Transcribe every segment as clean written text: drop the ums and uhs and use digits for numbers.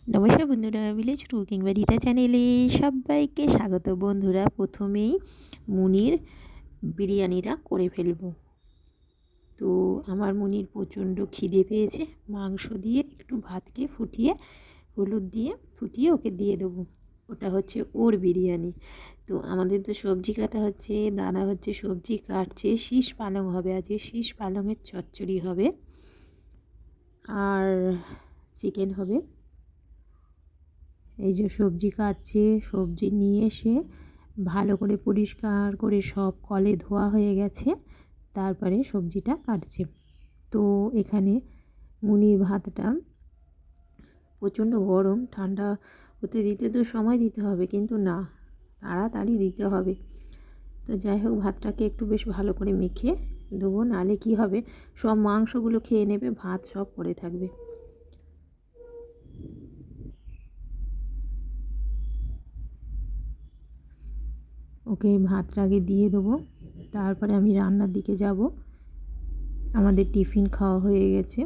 নমস্কার বন্ধুরা, village cooking বাড়িতে চ্যানেলে সবাইকে স্বাগত। বন্ধুরা, প্রথমেই মুনির বিরিয়ানিটা করে ফেলবো। তো আমার মুনির প্রচণ্ড খিদে পেয়েছে, মাংস দিয়ে একটু ভাতকে ফুটিয়ে হলুদ দিয়ে ফুটিয়ে ওকে দিয়ে দেবো। ওটা হচ্ছে ওর বিরিয়ানি। তো আমাদের তো সবজি কাটা হচ্ছে, দাদা হচ্ছে সবজি কাটছে। শীষ পালং হবে আজকে, শীষ পালংয়ের চচ্চড়ি হবে আর চিকেন হবে। এই যে সবজি কাটছে, সবজি নিয়ে এসে ভালো করে পরিষ্কার করে সব কলে ধোয়া হয়ে গেছে, তারপরে সবজিটা কাটছে। তো এখানে মুনির ভাতটা প্রচণ্ড গরম, ঠান্ডা হতে দিতে তো সময় দিতে হবে, কিন্তু না, তাড়াতাড়ি দিতে হবে। তো যাই হোক, ভাতটাকে একটু বেশ ভালো করে মেখে দেবো, নাহলে কী হবে, সব মাংসগুলো খেয়ে নেবে, ভাত সব পড়ে থাকবে। ওকে ভাতটা আগে দিয়ে দেবো, তারপরে আমি রান্নার দিকে যাব। আমাদের টিফিন খাওয়া হয়ে গেছে।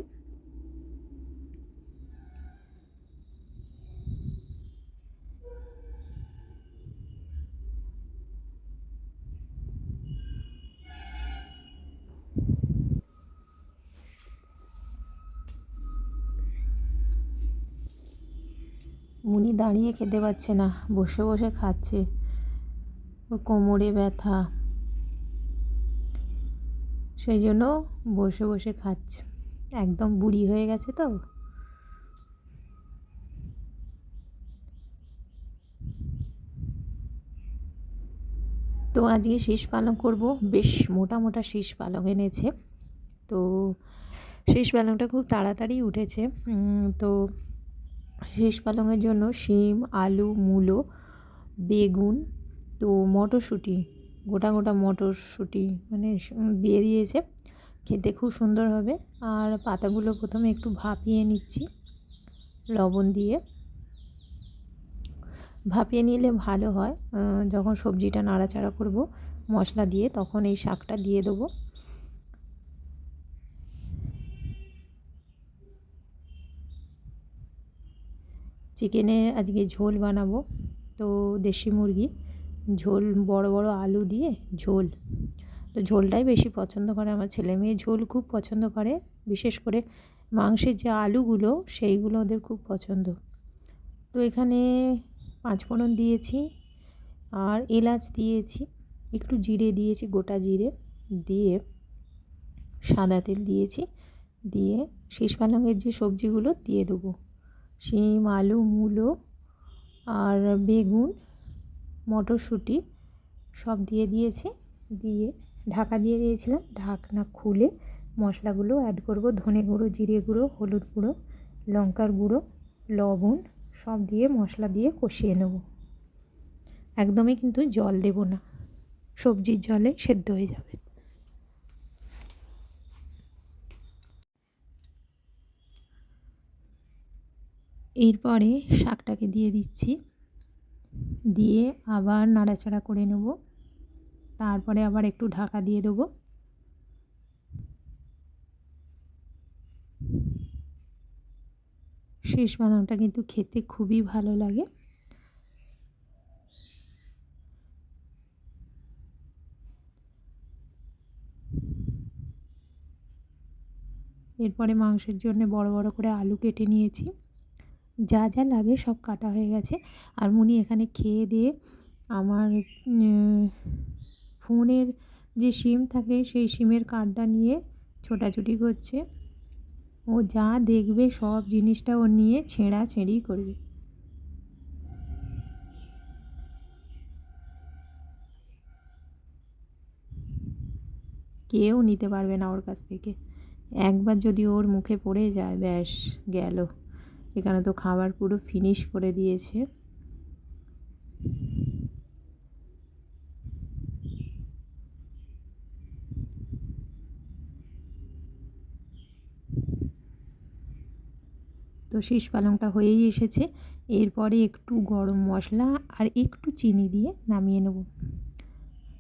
মুনি দাঁড়িয়ে খেতে পারছে না, বসে বসে খাচ্ছে। ওর কোমরে ব্যথা, সেই জন্য বসে বসে খাচ্ছে। একদম বুড়ি হয়ে গেছে তো। তো আজকে শীষ পালং করব, বেশ মোটা মোটা শীষ পালং এনেছে। তো শীষ পালংটা খুব তাড়াতাড়ি উঠেছে। তো শীষ পালংয়ের জন্য শিম, আলু, মূলো, বেগুন, তো মটরশুঁটি, গোটা গোটা মটরশুঁটি মানে দিয়ে দিয়েছে, খেতে খুব সুন্দর হবে। আর পাতাগুলো প্রথমে একটু ভাপিয়ে নিচ্ছি লবণ দিয়ে। ভাপিয়ে নিলে ভালো হয়, যখন সবজিটা নাড়াচাড়া করব মশলা দিয়ে, তখন এই শাকটা দিয়ে দেবো। চিকেনের আজকে ঝোল বানাবো, তো দেশি মুরগি ঝোল, বড় বড় আলু দিয়ে ঝোল। তো ঝোলটাই বেশি পছন্দ করে আমার ছেলে মেয়ে, ঝোল খুব পছন্দ করে। বিশেষ করে মাংসের যে আলুগুলো, সেইগুলো ওদের খুব পছন্দ। তো এখানে পাঁচফোড়ন দিয়েছি আর এলাচ দিয়েছি, একটু জিরে দিয়েছি, গোটা জিরে দিয়ে সাদা তেল দিয়েছি, দিয়ে শীষ পালংয়ের যে সবজিগুলো দিয়ে দেবো। শিম, আলু, মূলো আর বেগুন, মটরশুঁটি সব দিয়ে দিয়েছি, দিয়ে ঢাকা দিয়ে দিয়েছিলাম। ঢাকনা খুলে মশলাগুলো অ্যাড করব। ধনে গুঁড়ো, জিরে গুঁড়ো, হলুদ গুঁড়ো, লঙ্কার গুঁড়ো, লবণ সব দিয়ে মশলা দিয়ে কষিয়ে নেব। একদমই কিন্তু জল দেব না, সবজির জলে সেদ্ধ হয়ে যাবে। এরপরে শাকটাকে দিয়ে দিচ্ছি, দিয়ে আবার নাড়াচাড়া করে নেব। তারপরে আবার একটু ঢাকা দিয়ে দেবো। শীষ পালংটা কিন্তু খেতে খুবই ভালো লাগে। এরপরে মাংসের জন্য বড় বড় করে আলু কেটে নিয়েছি, যা যা লাগে সব কাটা হয়ে গেছে। আর মুনি এখানে খেয়ে দিয়ে আমার ফোনের যে সিম থাকে, সেই সিমের কার্ডটা নিয়ে ছোটাছুটি করছে। ও যা দেখবে সব জিনিসটা ও নিয়ে ছেঁড়াছেঁড়ি করবে। কেউ নিতে পারবে না ওর কাছ থেকে। একবার যদি ওর মুখে পড়ে যায়, ব্যাস গেল। এখানে তো খাবার পুরো ফিনিশ করে দিয়েছে। তো শীষ পালংটা হয়েই এসেছে। এরপরে একটু গরম মশলা আর একটু চিনি দিয়ে নামিয়ে নেব।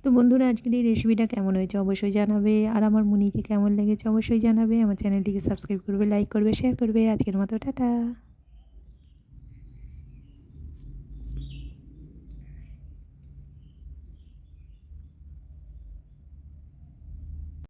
তো বন্ধুরা, আজকের এই রেসিপিটা কেমন হয়েছে অবশ্যই জানাবে, আর আমার মুনিকে কেমন লেগেছে অবশ্যই জানাবে। আমার চ্যানেলটিকে সাবস্ক্রাইব করবে, লাইক করবে, শেয়ার করবে। আজকের মতো টাটা।